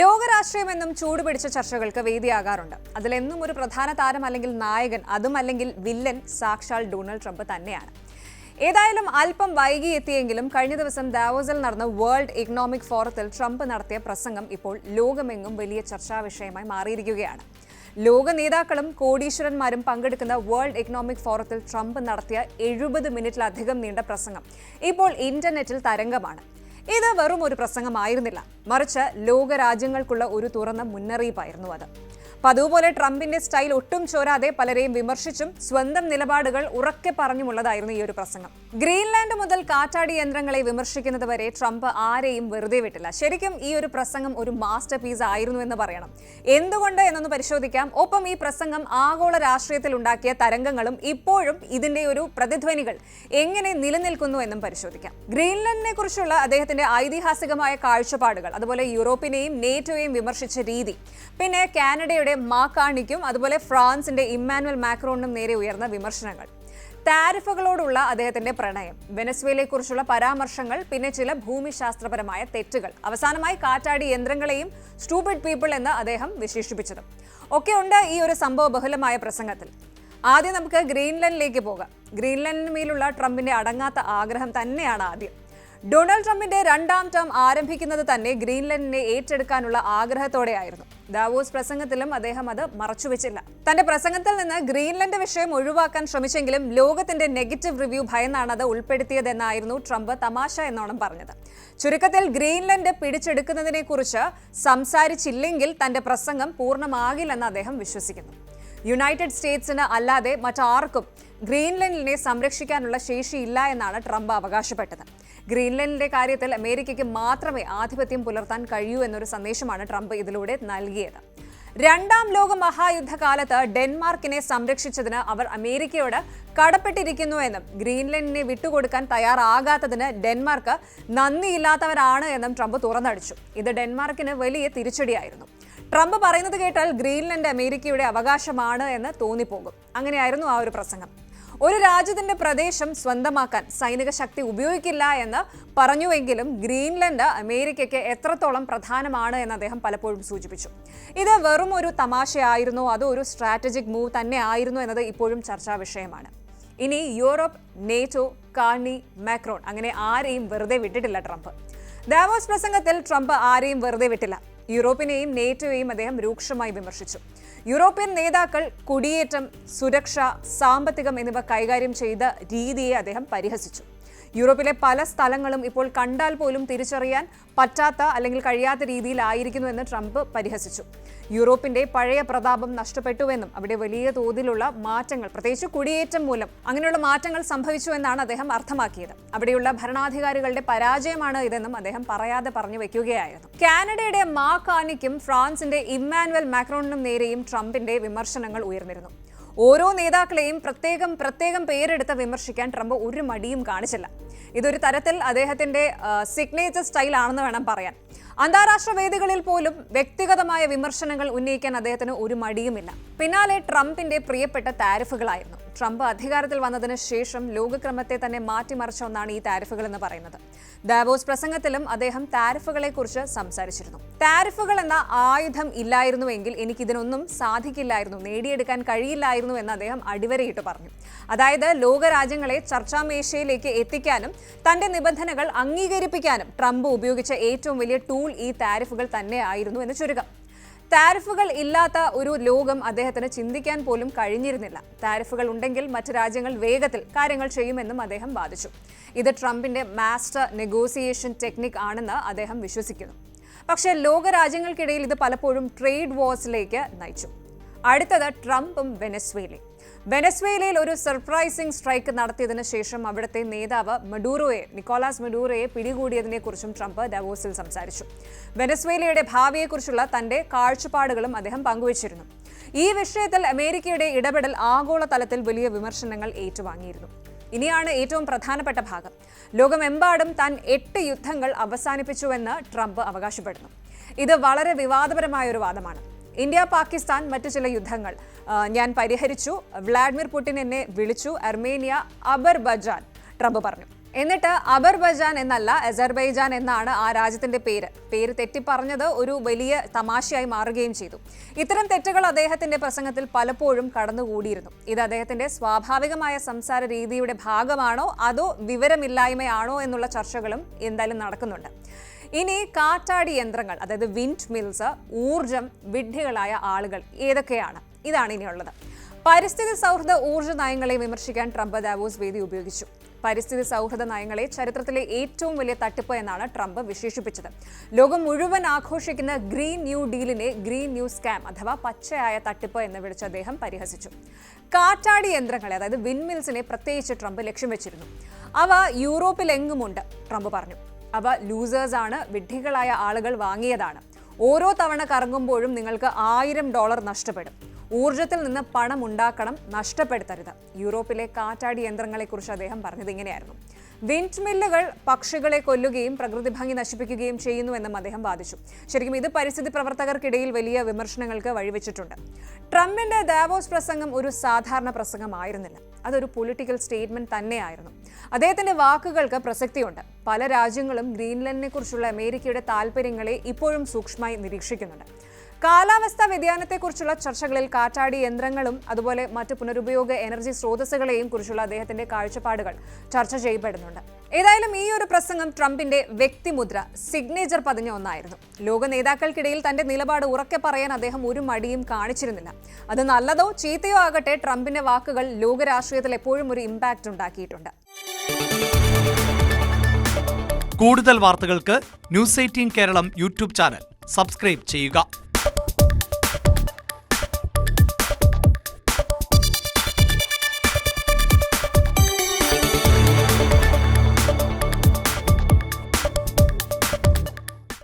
ലോകരാഷ്ട്രീയമെന്നും ചൂടുപിടിച്ച ചർച്ചകൾക്ക് വേദിയാകാറുണ്ട്. അതിലെന്നും ഒരു പ്രധാന താരം അല്ലെങ്കിൽ നായകൻ, അതും അല്ലെങ്കിൽ വില്ലൻ സാക്ഷാൽ ഡൊണാൾഡ് ട്രംപ് തന്നെയാണ്. ഏതായാലും അല്പം വൈകി എത്തിയെങ്കിലും കഴിഞ്ഞ ദിവസം ദാവോസിൽ നടന്ന വേൾഡ് ഇക്കണോമിക് ഫോറത്തിൽ ട്രംപ് നടത്തിയ പ്രസംഗം ഇപ്പോൾ ലോകമെങ്ങും വലിയ ചർച്ചാ വിഷയമായി മാറിയിരിക്കുകയാണ്. ലോക നേതാക്കളും കോടീശ്വരന്മാരും പങ്കെടുക്കുന്ന വേൾഡ് ഇക്കണോമിക് ഫോറത്തിൽ ട്രംപ് നടത്തിയ 70 മിനിറ്റിലധികം നീണ്ട പ്രസംഗം ഇപ്പോൾ ഇന്റർനെറ്റിൽ തരംഗമാണ്. ഇത് വെറും ഒരു പ്രസംഗമായിരുന്നില്ല, മറിച്ച് ലോകരാജ്യങ്ങൾക്കുള്ള ഒരു തുറന്ന മുന്നറിയിപ്പായിരുന്നു അത്. അതുപോലെ ട്രംപിന്റെ സ്റ്റൈൽ ഒട്ടും ചോരാതെ പലരെയും വിമർശിച്ചും സ്വന്തം നിലപാടുകൾ ഉറക്കെ പറഞ്ഞുമുള്ളതായിരുന്നു ഈ ഒരു പ്രസംഗം. ഗ്രീൻലാൻഡ് മുതൽ കാറ്റാടി യന്ത്രങ്ങളെ വിമർശിക്കുന്നത് വരെ ട്രംപ് ആരെയും വെറുതെ വിട്ടില്ല. ശരിക്കും ഈ ഒരു പ്രസംഗം ഒരു മാസ്റ്റർ പീസ് ആയിരുന്നു എന്ന് പറയണം. എന്തുകൊണ്ട് എന്നൊന്ന് പരിശോധിക്കാം. ഒപ്പം ഈ പ്രസംഗം ആഗോള രാഷ്ട്രീയത്തിൽ ഉണ്ടാക്കിയ തരംഗങ്ങളും ഇപ്പോഴും ഇതിന്റെ ഒരു പ്രതിധ്വനികൾ എങ്ങനെ നിലനിൽക്കുന്നു എന്നും പരിശോധിക്കാം. ഗ്രീൻലാൻഡിനെ കുറിച്ചുള്ള അദ്ദേഹത്തിന്റെ ഐതിഹാസികമായ കാഴ്ചപ്പാടുകൾ, അതുപോലെ യൂറോപ്പിനെയും നേറ്റോയെയും വിമർശിച്ച രീതി, പിന്നെ കാനഡയുടെ മാക്കാണിക്കും അതുപോലെ ഫ്രാൻസിന്റെ ഇമ്മാനുവൽ മാക്രോണിനും നേരെ ഉയർന്ന വിമർശനങ്ങൾ, താരിഫുകളോടുള്ള അദ്ദേഹത്തിന്റെ പ്രണയം, വെനസ്വേലയെക്കുറിച്ചുള്ള പരാമർശങ്ങൾ, പിന്നെ ചില ഭൂമിശാസ്ത്രപരമായ തെറ്റുകൾ, അവസാനമായി കാറ്റാടി യന്ത്രങ്ങളെയും സ്റ്റൂപ്പിഡ് പീപ്പിൾ എന്ന് അദ്ദേഹം വിശേഷിപ്പിച്ചതും ഒക്കെയുണ്ട് ഈ ഒരു സംഭവ ബഹുലമായ പ്രസംഗത്തിൽ. ആദ്യം നമുക്ക് ഗ്രീൻലാൻഡിലേക്ക് പോകാം. ഗ്രീൻലാൻഡിന് മേലുള്ള ട്രംപിന്റെ അടങ്ങാത്ത ആഗ്രഹം തന്നെയാണ് ആദ്യം. ഡൊണാൾഡ് ട്രംപിന്റെ രണ്ടാം ടേം ആരംഭിക്കുന്നത് തന്നെ ഗ്രീൻലാൻഡിനെ ഏറ്റെടുക്കാനുള്ള ആഗ്രഹത്തോടെയായിരുന്നു. ദാവോസ് പ്രസംഗത്തിലും അദ്ദേഹം അത് മറച്ചുവെച്ചില്ല. തന്റെ പ്രസംഗത്തിൽ നിന്ന് ഗ്രീൻലാൻഡ് വിഷയം ഒഴിവാക്കാൻ ശ്രമിച്ചെങ്കിലും ലോകത്തിന്റെ നെഗറ്റീവ് റിവ്യൂ ഭയന്നാണ് അത് ഉൾപ്പെടുത്തിയതെന്നായിരുന്നു ട്രംപ് തമാശ എന്നോണം പറഞ്ഞത്. ചുരുക്കത്തിൽ ഗ്രീൻലാൻഡ് പിടിച്ചെടുക്കുന്നതിനെ കുറിച്ച് സംസാരിച്ചില്ലെങ്കിൽ തന്റെ പ്രസംഗം പൂർണ്ണമാകില്ലെന്ന് അദ്ദേഹം വിശ്വസിക്കുന്നു. യുണൈറ്റഡ് സ്റ്റേറ്റ്സിന് അല്ലാതെ മറ്റാർക്കും ഗ്രീൻലാൻഡിനെ സംരക്ഷിക്കാനുള്ള ശേഷിയില്ല എന്നാണ് ട്രംപ് അവകാശപ്പെട്ടത്. ഗ്രീൻലാൻഡിന്റെ കാര്യത്തിൽ അമേരിക്കയ്ക്ക് മാത്രമേ ആധിപത്യം പുലർത്താൻ കഴിയൂ എന്നൊരു സന്ദേശമാണ് ട്രംപ് ഇതിലൂടെ നൽകിയത്. രണ്ടാം ലോക മഹായുദ്ധകാലത്ത് ഡെൻമാർക്കിനെ സംരക്ഷിച്ചതിന് അവർ അമേരിക്കയോട് കടപ്പെട്ടിരിക്കുന്നുവെന്നും ഗ്രീൻലാൻഡിനെ വിട്ടുകൊടുക്കാൻ തയ്യാറാകാത്തതിന് ഡെൻമാർക്ക് നന്ദിയില്ലാത്തവരാണ് എന്നും ട്രംപ് തുറന്നടിച്ചു. ഇത് ഡെൻമാർക്കിന് വലിയ തിരിച്ചടിയായിരുന്നു. ട്രംപ് പറയുന്നത് കേട്ടാൽ ഗ്രീൻലാൻഡ് അമേരിക്കയുടെ അവകാശമാണ് എന്ന് തോന്നിപ്പോകും. അങ്ങനെയായിരുന്നു ആ ഒരു പ്രസംഗം. ഒരു രാജ്യത്തിന്റെ പ്രദേശം സ്വന്തമാക്കാൻ സൈനിക ശക്തി ഉപയോഗിക്കില്ല എന്ന് പറഞ്ഞുവെങ്കിലും ഗ്രീൻലാൻഡ് അമേരിക്കയ്ക്ക് എത്രത്തോളം പ്രധാനമാണ് എന്ന് അദ്ദേഹം പലപ്പോഴും സൂചിപ്പിച്ചു. ഇത് വെറും ഒരു തമാശയായിരുന്നോ അതോ ഒരു സ്ട്രാറ്റജിക് മൂവ് തന്നെ ആയിരുന്നു എന്നത് ഇപ്പോഴും ചർച്ചാ വിഷയമാണ്. ഇനി യൂറോപ്പ്, നേറ്റോ, കാർണി, മാക്രോൺ, അങ്ങനെ ആരെയും വെറുതെ വിട്ടിട്ടില്ല ട്രംപ്. ദാവോസ് പ്രസംഗത്തിൽ ട്രംപ് ആരെയും വെറുതെ വിട്ടില്ല. യൂറോപ്പിനെയും നേറ്റോയെയും അദ്ദേഹം രൂക്ഷമായി വിമർശിച്ചു. യൂറോപ്യൻ നേതാക്കൾ കുടിയേറ്റം, സുരക്ഷ, സാമ്പത്തികം എന്നിവ കൈകാര്യം ചെയ്ത രീതിയെ അദ്ദേഹം പരിഹസിച്ചു. യൂറോപ്പിലെ പല സ്ഥലങ്ങളും ഇപ്പോൾ കണ്ടാൽ പോലും തിരിച്ചറിയാൻ പറ്റാത്ത അല്ലെങ്കിൽ കഴിയാത്ത രീതിയിലായിരിക്കുന്നു എന്ന് ട്രംപ് പരിഹസിച്ചു. യൂറോപ്പിന്റെ പഴയ പ്രതാപം നഷ്ടപ്പെട്ടുവെന്നും അവിടെ വലിയ തോതിലുള്ള മാറ്റങ്ങൾ, പ്രത്യേകിച്ച് കുടിയേറ്റം മൂലം അങ്ങനെയുള്ള മാറ്റങ്ങൾ സംഭവിച്ചു എന്നാണ് അദ്ദേഹം അർത്ഥമാക്കിയത്. അവിടെയുള്ള ഭരണാധികാരികളുടെ പരാജയമാണ് ഇതെന്നും അദ്ദേഹം പറയാതെ പറഞ്ഞു വെക്കുകയായിരുന്നു. കാനഡയുടെ മാക്കാണിക്കും ഫ്രാൻസിന്റെ ഇമ്മാനുവൽ മാക്രോണിനും നേരെയും ട്രംപിന്റെ വിമർശനങ്ങൾ ഉയർന്നിരുന്നു. ഓരോ നേതാക്കളെയും പ്രത്യേകം പേരെടുത്ത് വിമർശിക്കാൻ ട്രംപ് ഒരു മടിയും കാണിച്ചില്ല. ഇതൊരു തരത്തിൽ അദ്ദേഹത്തിന്റെ സിഗ്നേച്ചർ സ്റ്റൈൽ ആണെന്ന് വേണം പറയാൻ. അന്താരാഷ്ട്ര വേദികളിൽ പോലും വ്യക്തിഗതമായ വിമർശനങ്ങൾ ഉന്നയിക്കാൻ അദ്ദേഹത്തിന് ഒരു മടിയുമില്ല. പിന്നാലെ ട്രംപിന്റെ പ്രിയപ്പെട്ട താരിഫുകളായിരുന്നു. ട്രംപ് അധികാരത്തിൽ വന്നതിന് ശേഷം ലോകക്രമത്തെ തന്നെ മാറ്റിമറിച്ച ഒന്നാണ് ഈ താരിഫുകൾ എന്ന് പറയുന്നത്. ദാവോസ് പ്രസംഗത്തിലും അദ്ദേഹം താരിഫുകളെ കുറിച്ച് സംസാരിച്ചിരുന്നു. താരിഫുകൾ എന്ന ആയുധം ഇല്ലായിരുന്നുവെങ്കിൽ എനിക്കിതിനൊന്നും സാധിക്കില്ലായിരുന്നു, നേടിയെടുക്കാൻ കഴിയില്ലായിരുന്നു എന്ന് അദ്ദേഹം അടിവരയിട്ട് പറഞ്ഞു. അതായത് ലോകരാജ്യങ്ങളെ ചർച്ചാമേശയിലേക്ക് എത്തിക്കാനും തന്റെ നിബന്ധനകൾ അംഗീകരിപ്പിക്കാനും ട്രംപ് ഉപയോഗിച്ച ഏറ്റവും വലിയ ടൂൾ ഈ താരിഫുകൾ തന്നെയായിരുന്നു എന്ന് ചുരുക്കം. താരിഫുകൾ ഇല്ലാത്ത ഒരു ലോകം അദ്ദേഹത്തിന് ചിന്തിക്കാൻ പോലും കഴിഞ്ഞിരുന്നില്ല. താരിഫുകൾ ഉണ്ടെങ്കിൽ മറ്റ് രാജ്യങ്ങൾ വേഗത്തിൽ കാര്യങ്ങൾ ചെയ്യുമെന്നും അദ്ദേഹം വാദിച്ചു. ഇത് ട്രംപിന്റെ മാസ്റ്റർ നെഗോസിയേഷൻ ടെക്നിക് ആണെന്ന് അദ്ദേഹം വിശ്വസിക്കുന്നു. പക്ഷേ ലോകരാജ്യങ്ങൾക്കിടയിൽ ഇത് പലപ്പോഴും ട്രേഡ് വാർസിലേക്ക് നയിച്ചു. അടുത്തത് ട്രംപും വെനസ്വേലയും. വെനസ്വേലയിൽ ഒരു സർപ്രൈസിംഗ് സ്ട്രൈക്ക് നടത്തിയതിനു ശേഷം അവിടുത്തെ നേതാവ് നിക്കോളാസ് മഡൂറോയെ പിടികൂടിയതിനെ കുറിച്ചും ട്രംപ് ദാവോസിൽ സംസാരിച്ചു. വെനസ്വേലയുടെ ഭാവിയെക്കുറിച്ചുള്ള തന്റെ കാഴ്ചപ്പാടുകളും അദ്ദേഹം പങ്കുവച്ചിരുന്നു. ഈ വിഷയത്തിൽ അമേരിക്കയുടെ ഇടപെടൽ ആഗോളതലത്തിൽ വലിയ വിമർശനങ്ങൾ ഏറ്റുവാങ്ങിയിരുന്നു. ഇനിയാണ് ഏറ്റവും പ്രധാനപ്പെട്ട ഭാഗം. ലോകമെമ്പാടും താൻ 8 യുദ്ധങ്ങൾ അവസാനിപ്പിച്ചുവെന്ന് ട്രംപ് അവകാശപ്പെടുന്നു. ഇത് വളരെ വിവാദപരമായ ഒരു വാദമാണ്. ഇന്ത്യ, പാകിസ്ഥാൻ, മറ്റു ചില യുദ്ധങ്ങൾ ഞാൻ പരിഹരിച്ചു, വ്ളാഡിമിർ പുടിൻ എന്നെ വിളിച്ചു, അർമേനിയ, അസർബൈജാൻ, ട്രംപ് പറഞ്ഞു. എന്നിട്ട് അബർബൈജാൻ എന്നല്ല അസർബൈജാൻ എന്നാണ് ആ രാജ്യത്തിന്റെ പേര് തെറ്റിപ്പറഞ്ഞത് ഒരു വലിയ തമാശയായി മാറുകയും ചെയ്തു. ഇത്തരം തെറ്റുകൾ അദ്ദേഹത്തിന്റെ പ്രസംഗത്തിൽ പലപ്പോഴും കടന്നുകൂടിയിരുന്നു. ഇത് അദ്ദേഹത്തിന്റെ സ്വാഭാവികമായ സംസാര രീതിയുടെ ഭാഗമാണോ അതോ വിവരമില്ലായ്മയാണോ എന്നുള്ള ചർച്ചകളും എന്തായാലും നടക്കുന്നുണ്ട്. ഇനി കാറ്റാടി യന്ത്രങ്ങൾ, അതായത് വിൻഡ് മിൽസ്, ഊർജം, വിഡ്ഢികളായ ആളുകൾ ഏതൊക്കെയാണ്? ഇതാണ് ഇനിയുള്ളത്. പരിസ്ഥിതി സൗഹൃദ ഊർജ്ജ നയങ്ങളെ വിമർശിക്കാൻ ട്രംപ് ദാവോസ് വേദി ഉപയോഗിച്ചു. പരിസ്ഥിതി സൗഹൃദ നയങ്ങളെ ചരിത്രത്തിലെ ഏറ്റവും വലിയ തട്ടിപ്പ് എന്നാണ് ട്രംപ് വിശേഷിപ്പിച്ചത്. ലോകം മുഴുവൻ ആഘോഷിക്കുന്ന ഗ്രീൻ ന്യൂ ഡീലിനെ ഗ്രീൻ ന്യൂ സ്കാം അഥവാ പച്ചയായ തട്ടിപ്പ് എന്ന് വിളിച്ച് അദ്ദേഹം പരിഹസിച്ചു. കാറ്റാടി യന്ത്രങ്ങളെ, അതായത് വിൻഡ് പ്രത്യേകിച്ച് ട്രംപ് ലക്ഷ്യം വെച്ചിരുന്നു. അവ യൂറോപ്പിലെങ്ങുമുണ്ട്, ട്രംപ് പറഞ്ഞു. അവ ലൂസേഴ്സാണ്, വിഡ്ഢികളായ ആളുകൾ വാങ്ങിയതാണ്. ഓരോ തവണ കറങ്ങുമ്പോഴും നിങ്ങൾക്ക് $1000 നഷ്ടപ്പെടും. ഊർജ്ജത്തിൽ നിന്ന് പണം ഉണ്ടാക്കണം, നഷ്ടപ്പെടുത്തരുത്. യൂറോപ്പിലെ കാറ്റാടി യന്ത്രങ്ങളെക്കുറിച്ച് അദ്ദേഹം പറഞ്ഞത് ഇങ്ങനെയായിരുന്നു. വിൻഡ് മില്ലുകൾ പക്ഷികളെ കൊല്ലുകയും പ്രകൃതി ഭംഗി നശിപ്പിക്കുകയും ചെയ്യുന്നുവെന്നും അദ്ദേഹം വാദിച്ചു. ശരിക്കും ഇത് പരിസ്ഥിതി പ്രവർത്തകർക്കിടയിൽ വലിയ വിമർശനങ്ങൾക്ക് വഴിവെച്ചിട്ടുണ്ട്. ട്രംപിന്റെ ദാവോസ് പ്രസംഗം ഒരു സാധാരണ പ്രസംഗമായിരുന്നില്ല. അതൊരു പൊളിറ്റിക്കൽ സ്റ്റേറ്റ്മെന്റ് തന്നെയായിരുന്നു. അദ്ദേഹത്തിന്റെ വാക്കുകൾക്ക് പ്രസക്തിയുണ്ട്. പല രാജ്യങ്ങളും ഗ്രീൻലൻഡിനെ കുറിച്ചുള്ള അമേരിക്കയുടെ താൽപ്പര്യങ്ങളെ ഇപ്പോഴും സൂക്ഷ്മമായി നിരീക്ഷിക്കുന്നുണ്ട്. കാലാവസ്ഥാ വ്യതിയാനത്തെക്കുറിച്ചുള്ള ചർച്ചകളിൽ കാറ്റാടി യന്ത്രങ്ങളും അതുപോലെ മറ്റ് പുനരുപയോഗ എനർജി സ്രോതസ്സുകളെയും കുറിച്ചുള്ള അദ്ദേഹത്തിന്റെ കാഴ്ചപ്പാടുകൾ ചർച്ച ചെയ്യപ്പെടുന്നുണ്ട്. ഏതായാലും ഈ ഒരു പ്രസംഗം ട്രംപിന്റെ വ്യക്തിമുദ്ര, സിഗ്നേച്ചർ പതിഞ്ഞ ഒന്നായിരുന്നു. ലോക നേതാക്കൾക്കിടയിൽ തന്റെ നിലപാട് ഉറക്കെ പറയാൻ അദ്ദേഹം ഒരു മടിയും കാണിച്ചിരുന്നില്ല. അത് നല്ലതോ ചീത്തയോ ആകട്ടെ, ട്രംപിന്റെ വാക്കുകൾ ലോകരാഷ്ട്രീയത്തിൽ എപ്പോഴും ഒരു ഇമ്പാക്റ്റ് ഉണ്ടാക്കിയിട്ടുണ്ട്. കൂടുതൽ വാർത്തകൾക്ക് News 18 Keralam YouTube channel subscribe ചെയ്യുക.